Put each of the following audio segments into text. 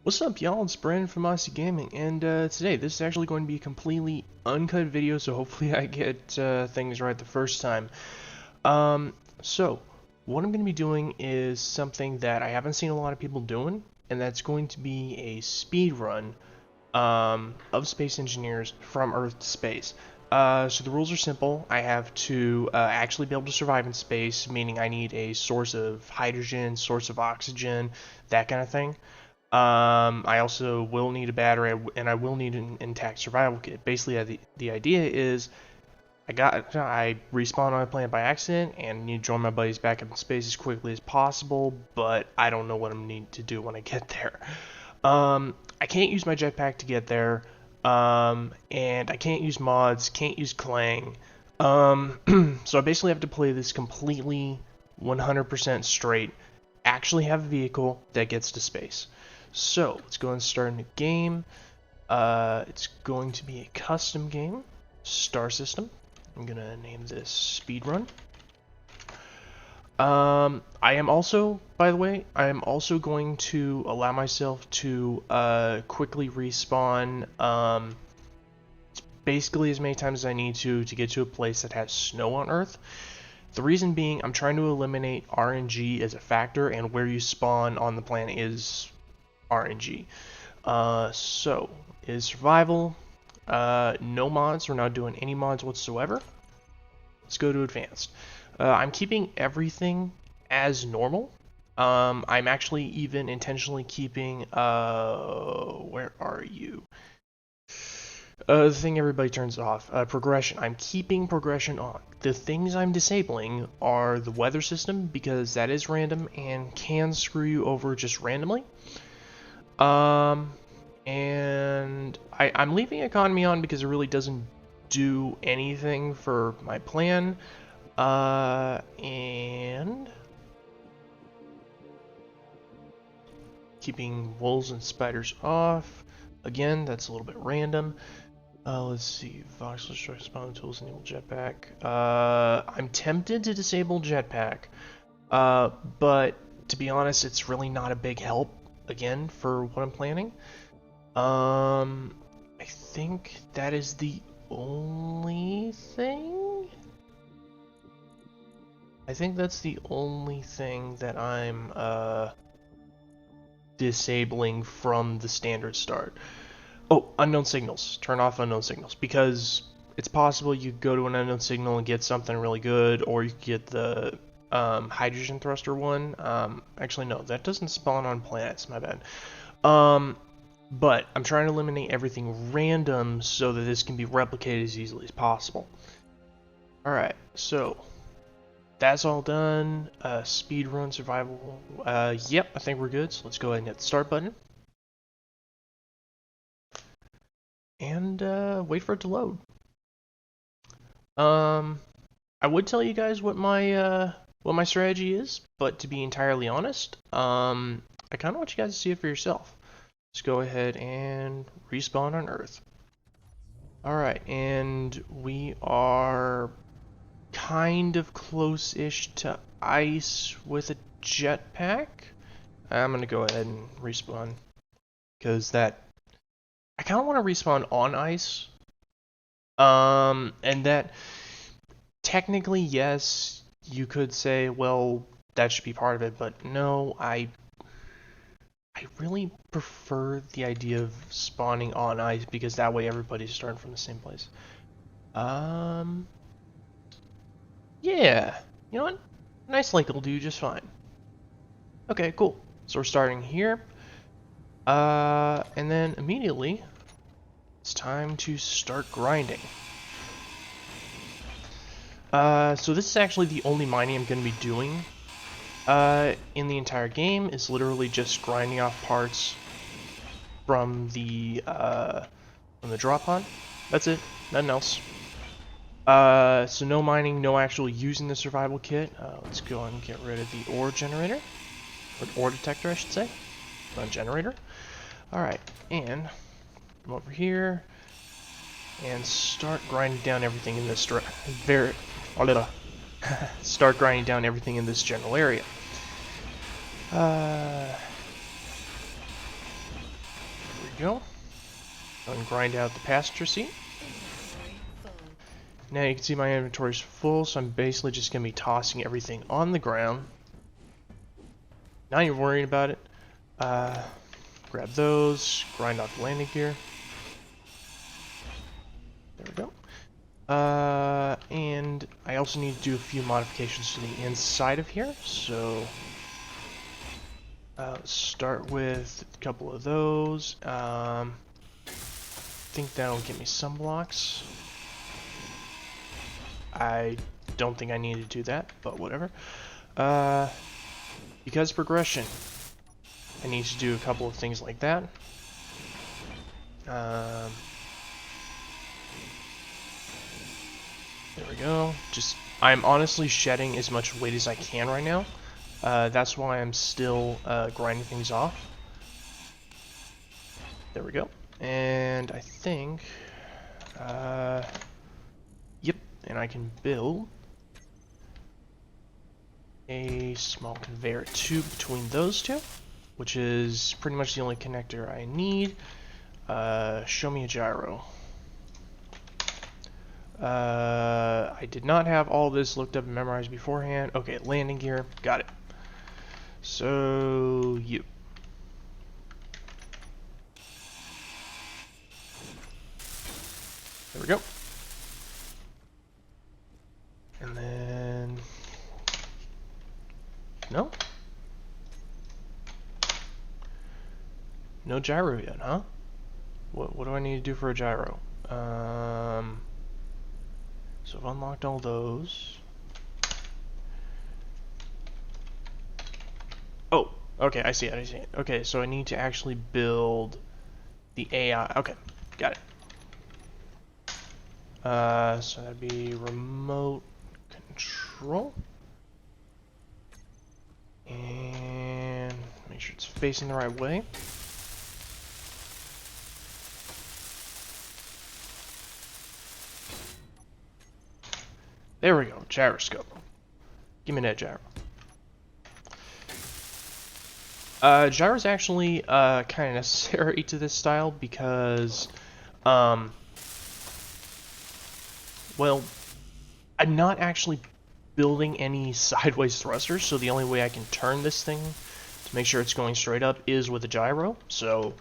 What's up, y'all? It's Brandon from Aussie Gaming, and today this is actually going to be a completely uncut video, so hopefully I get things right the first time. So what I'm going to be doing is something that I haven't seen a lot of people doing, and that's going to be a speed run of Space Engineers from Earth to space. So the rules are simple. I have to actually be able to survive in space, meaning I need a source of hydrogen, source of oxygen, that kind of thing. I also will need a battery, and I will need an intact survival kit. Basically, the idea is I respawn on my planet by accident and need to join my buddies back up in space as quickly as possible, but I don't know what I need to do when I get there. I can't use my jetpack to get there, and I can't use mods, can't use clang. So I basically have to play this completely 100% straight, actually have a vehicle that gets to space. So let's go and start a new game. It's going to be a custom game, star system. I'm gonna name this speedrun. I am also, by the way, I am also going to allow myself to quickly respawn basically as many times as I need to get to a place that has snow on Earth. The reason being, I'm trying to eliminate RNG as a factor, and where you spawn on the planet is RNG. So, is survival, no mods, we're not doing any mods whatsoever. Let's go to advanced. I'm keeping everything as normal. I'm actually even intentionally keeping, where are you? The thing everybody turns off, progression. I'm keeping progression on. The things I'm disabling are the weather system, because that is random and can screw you over just randomly. And I'm leaving economy on because it really doesn't do anything for my plan. And keeping wolves and spiders off. Again, that's a little bit random. Let's see, voxel strike spawn tools enable jetpack. I'm tempted to disable jetpack, but to be honest, it's really not a big help, again, for what I'm planning. I think that is the only thing? I think that's the only thing that I'm, disabling from the standard start. Oh, unknown signals. Turn off unknown signals, because it's possible you go to an unknown signal and get something really good, or you get the hydrogen thruster one. Actually, no, that doesn't spawn on planets. My bad. But I'm trying to eliminate everything random so that this can be replicated as easily as possible. Alright, so that's all done. Speedrun survival. Yep, I think we're good. So let's go ahead and hit the start button. And wait for it to load. I would tell you guys what my strategy is, but to be entirely honest, I kind of want you guys to see it for yourself. Let's go ahead and respawn on Earth. Alright, and we are kind of close-ish to ice with a jetpack. I'm gonna go ahead and respawn, because that I kind of want to respawn on ice. And that technically, yes, you could say, well, that should be part of it, but no, I really prefer the idea of spawning on ice, because that way everybody's starting from the same place. Yeah, you know what? Nice lake will do just fine. Okay, cool. So we're starting here. And then immediately, it's time to start grinding. So this is actually the only mining I'm going to be doing in the entire game. Is literally just grinding off parts from the drop pod. That's it, nothing else. So no mining, no actual using the survival kit. Let's go and get rid of the ore generator, or ore detector, I should say, not generator. Alright, and come over here and start grinding down everything in this start grinding down everything in this general area. we go. Go and grind out the passenger seat. Now you can see my inventory's full, so I'm basically just going to be tossing everything on the ground. Not even worrying about it. Grab those, grind off the landing gear. There we go. And I also need to do a few modifications to the inside of here, so let's start with a couple of those. I think that'll give me some blocks. I don't think I need to do that, but whatever. Because progression, I need to do a couple of things like that. There we go. I'm honestly shedding as much weight as I can right now. That's why I'm still grinding things off. There we go. And I think, yep, and I can build a small conveyor tube between those two, which is pretty much the only connector I need. Show me a gyro. I did not have all this looked up and memorized beforehand. Okay, landing gear, got it. So, you. There we go. And then, no? No gyro yet, huh? What do I need to do for a gyro? So I've unlocked all those. Oh, okay, I see it, I see it. Okay, so I need to actually build the AI. Okay, got it. So that'd be remote control. And make sure it's facing the right way. There we go, gyroscope. Give me that gyro. Gyro is actually kind of necessary to this style because, well, I'm not actually building any sideways thrusters, so the only way I can turn this thing to make sure it's going straight up is with a gyro. So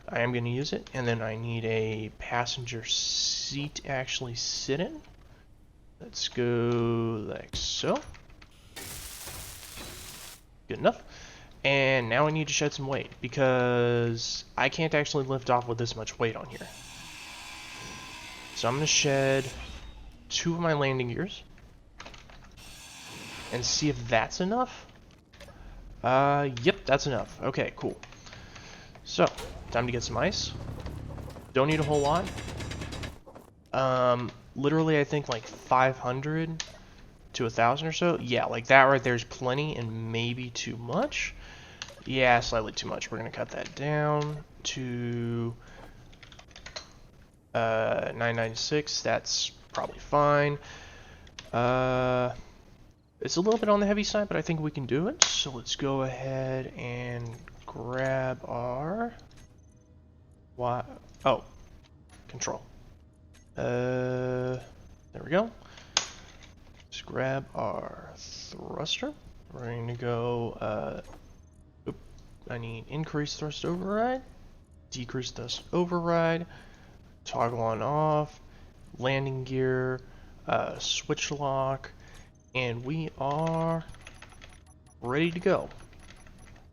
I am going to use it, and then I need a passenger seat to actually sit in. Let's go like so. Good enough. And now I need to shed some weight because I can't actually lift off with this much weight on here. So I'm going to shed 2 of my landing gears and see if that's enough. Yep, that's enough. Okay, cool. So, time to get some ice. Don't need a whole lot. Literally, I think like 500 to 1,000 or so. Yeah, like that right there's plenty and maybe too much. Yeah, slightly too much. We're going to cut that down to 996. That's probably fine. It's a little bit on the heavy side, but I think we can do it. So let's go ahead and grab our... Oh, control. There we go. Let's grab our thruster. We're going to go, I need increase thrust override, decrease thrust override, toggle on off, landing gear, switch lock, and we are ready to go.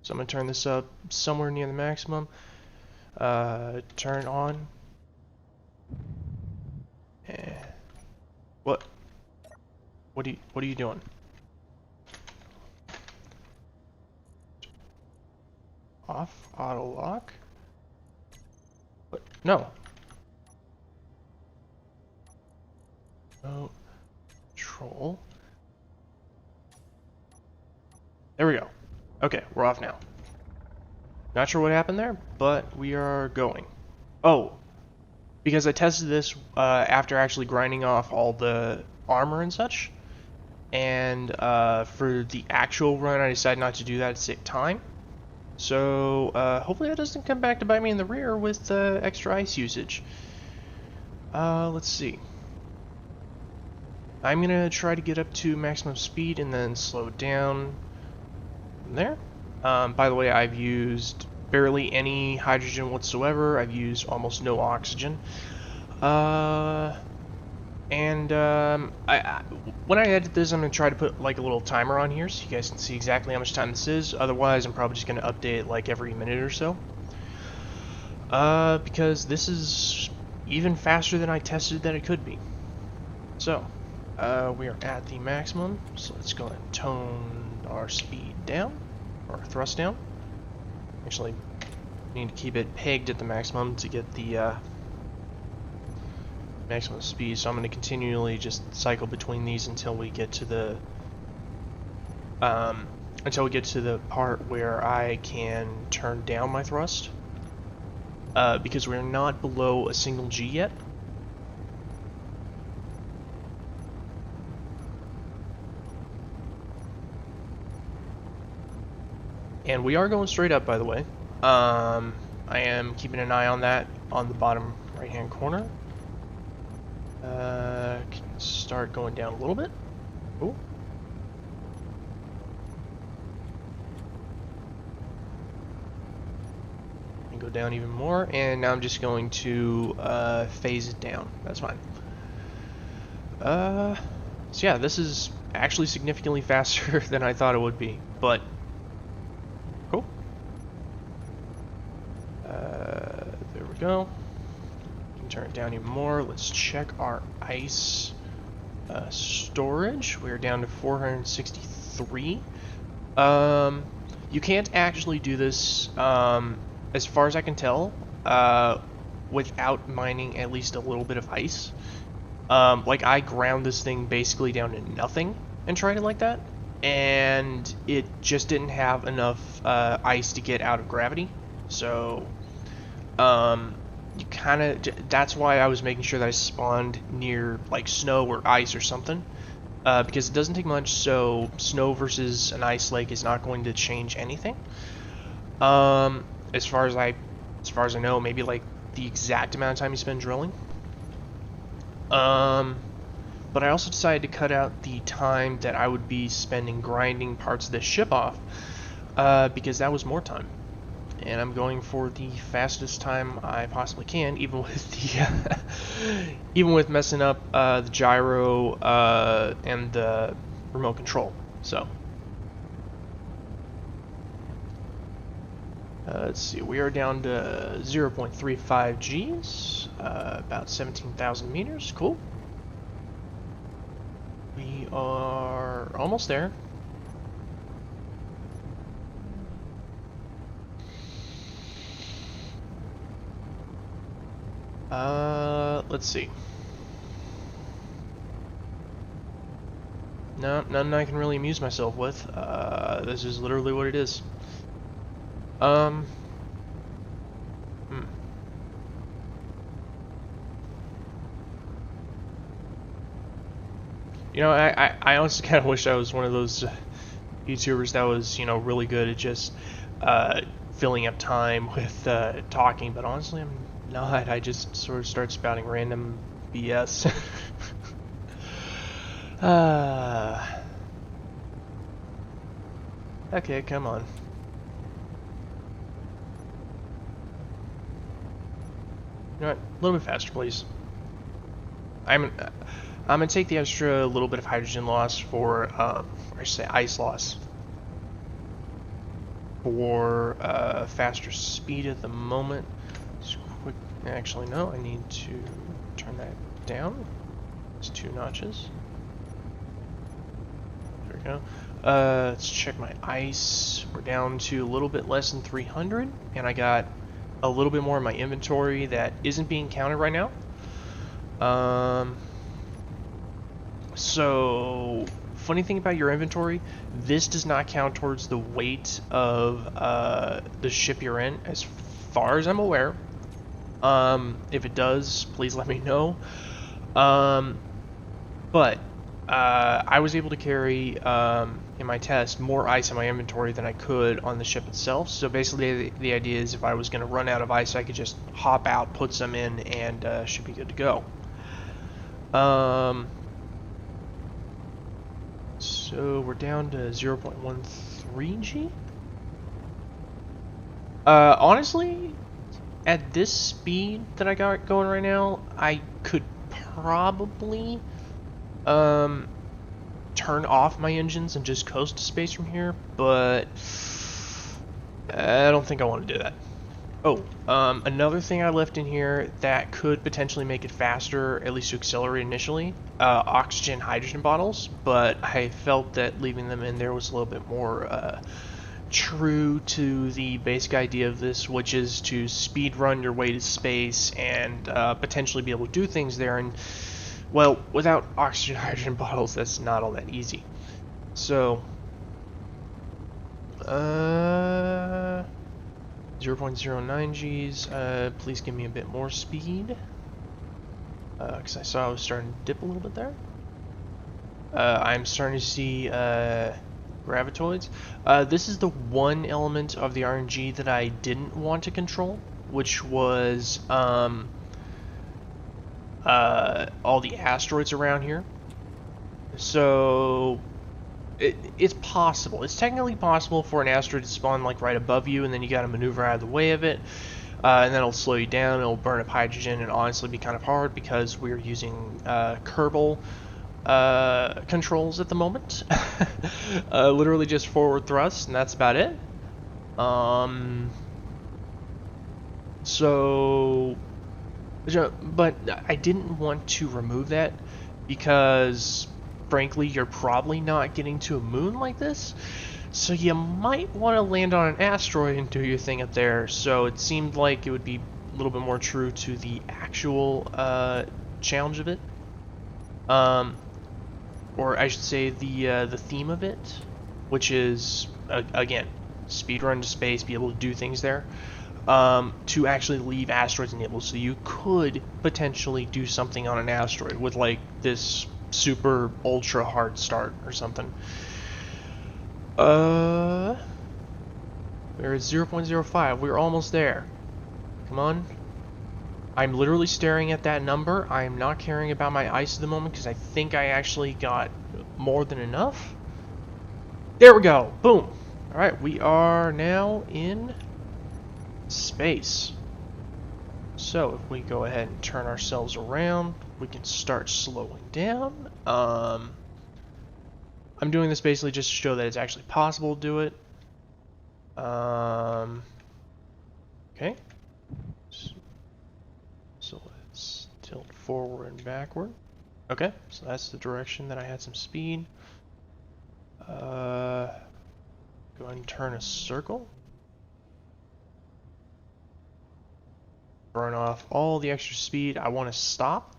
So I'm going to turn this up somewhere near the maximum. Turn on. What are you doing? Off auto lock? What? No. No. Control. There we go. Okay, we're off now. Not sure what happened there, but we are going. Oh, because I tested this after actually grinding off all the armor and such, and for the actual run I decided not to do that to save time. So hopefully that doesn't come back to bite me in the rear with extra ice usage. Let's see. I'm gonna try to get up to maximum speed and then slow down from there. By the way, I've used barely any hydrogen whatsoever. I've used almost no oxygen. When I edit this, I'm going to try to put like a little timer on here so you guys can see exactly how much time this is. Otherwise, I'm probably just going to update it like every minute or so. Because this is even faster than I tested that it could be. So, we are at the maximum, so let's go ahead and tone our speed down, or thrust down. Actually, need to keep it pegged at the maximum to get the maximum speed, so I'm going to continually just cycle between these until we get to the part where I can turn down my thrust, because we're not below a single G yet. And we are going straight up, by the way. I am keeping an eye on that on the bottom right hand corner. Can start going down a little bit. Ooh. And go down even more, and now I'm just going to phase it down. That's fine. So yeah, this is actually significantly faster than I thought it would be, but cool. There we go. Turn it down even more. Let's check our ice storage. We're down to 463. You can't actually do this, as far as I can tell, without mining at least a little bit of ice. Like, I ground this thing basically down to nothing and tried it like that, and it just didn't have enough ice to get out of gravity. So, you kind of, that's why I was making sure that I spawned near like snow or ice or something, because it doesn't take much. So snow versus an ice lake is not going to change anything. As far as I know, maybe like the exact amount of time you spend drilling. But I also decided to cut out the time that I would be spending grinding parts of this ship off, because that was more time. And I'm going for the fastest time I possibly can, even with the even with messing up the gyro and the remote control. So let's see, we are down to 0.35 Gs, about 17,000 meters. Cool. We are almost there. Let's see. No, nothing I can really amuse myself with. This is literally what it is. You know, I honestly kind of wish I was one of those YouTubers that was, you know, really good at just filling up time with talking, but honestly, I'm not. I just sort of start spouting random BS. Okay, come on. You know what? A little bit faster, please. I'm gonna take the extra little bit of hydrogen loss for, or I should say ice loss, for faster speed at the moment. Just quick. Actually, no. I need to turn that down. It's 2 notches. There we go. Let's check my ice. We're down to a little bit less than 300, and I got a little bit more in my inventory that isn't being counted right now. So, funny thing about your inventory, this does not count towards the weight of the ship you're in, as far as I'm aware. If it does, please let me know. But I was able to carry in my test more ice in my inventory than I could on the ship itself. So basically the idea is if I was going to run out of ice, I could just hop out, put some in, and should be good to go. So we're down to 0.13 G. Honestly, at this speed that I got going right now, I could probably turn off my engines and just coast to space from here, but I don't think I want to do that. Oh, another thing I left in here that could potentially make it faster, at least to accelerate initially, oxygen hydrogen bottles, but I felt that leaving them in there was a little bit more true to the basic idea of this, which is to speed run your way to space and potentially be able to do things there. And well, without oxygen hydrogen bottles, that's not all that easy. So 0.09 G's. Please give me a bit more speed, because I saw I was starting to dip a little bit there. I'm starting to see gravitoids. This is the one element of the RNG that I didn't want to control, which was all the asteroids around here. So it's possible. It's technically possible for an asteroid to spawn like right above you, and then you got to maneuver out of the way of it, and that'll slow you down. It'll burn up hydrogen, and honestly be kind of hard because we're using Kerbal controls at the moment. Literally just forward thrust, and that's about it. But I didn't want to remove that because frankly you're probably not getting to a moon like this, so you might want to land on an asteroid and do your thing up there. So it seemed like it would be a little bit more true to the actual challenge of it, or I should say the theme of it, which is again, speedrun to space, be able to do things there, to actually leave asteroids enabled, so you could potentially do something on an asteroid with like this super ultra hard start or something. We're at 0.05. We're almost there. Come on. I'm literally staring at that number. I am not caring about my ice at the moment because I think I actually got more than enough. There we go. Boom. Alright, we are now in space. So if we go ahead and turn ourselves around, we can start slowing down. I'm doing this basically just to show that it's actually possible to do it. Okay. So let's tilt forward and backward. Okay, so that's the direction that I had some speed. Go ahead and turn a circle. Burn off all the extra speed. I want to stop.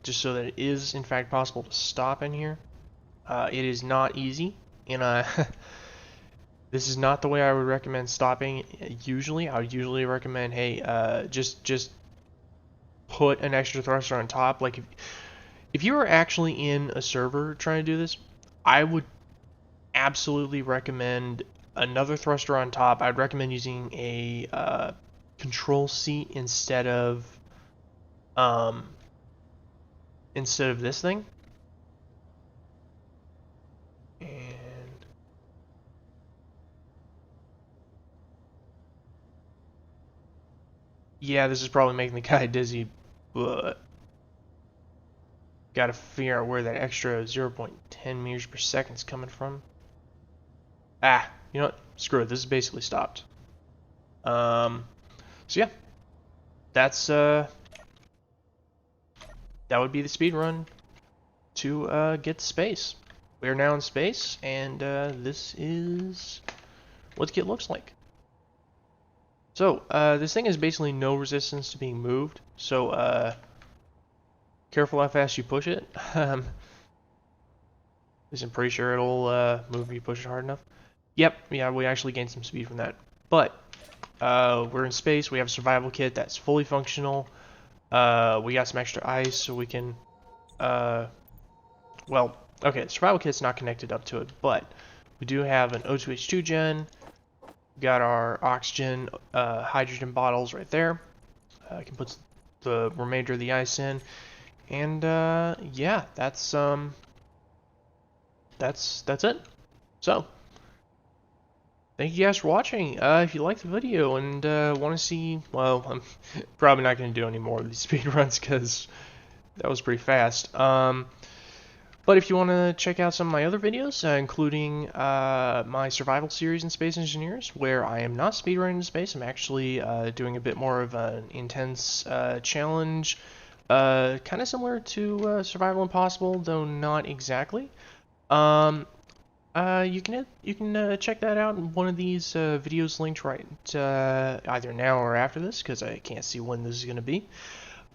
Just so that it is in fact possible to stop in here. It is not easy, and this is not the way I would recommend stopping. Usually, I would usually recommend, hey, just put an extra thruster on top. Like if you were actually in a server trying to do this, I would absolutely recommend another thruster on top. I'd recommend using a control seat instead of this thing. And yeah, this is probably making the guy dizzy, but gotta figure out where that extra 0.10 meters per second is coming from. Ah, you know what? Screw it. This is basically stopped. So yeah, that's that would be the speed run to get to space. We are now in space, and this is what the kit looks like. So this thing has basically no resistance to being moved, so careful how fast you push it. I'm pretty sure it'll move if you push it hard enough. Yep, yeah, we actually gained some speed from that. But we're in space. We have a survival kit that's fully functional. We got some extra ice, so we can, well, Okay, the survival kit's not connected up to it, but we do have an O2H2 gen. We got our oxygen, hydrogen bottles right there. I can put the remainder of the ice in, and yeah, that's it. So, thank you guys for watching. If you liked the video and want to see, well, I'm probably not going to do any more of these speedruns because that was pretty fast. But if you want to check out some of my other videos, including my survival series in Space Engineers, where I am not speedrunning in space, I'm actually doing a bit more of an intense challenge, kind of similar to Survival Impossible, though not exactly. You can check that out in one of these videos linked right either now or after this, because I can't see when this is going to be.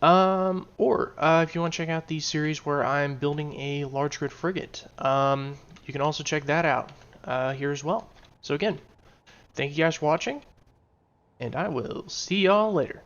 Or if you want to check out the series where I'm building a large grid frigate, you can also check that out here as well. So again, thank you guys for watching, and I will see y'all later.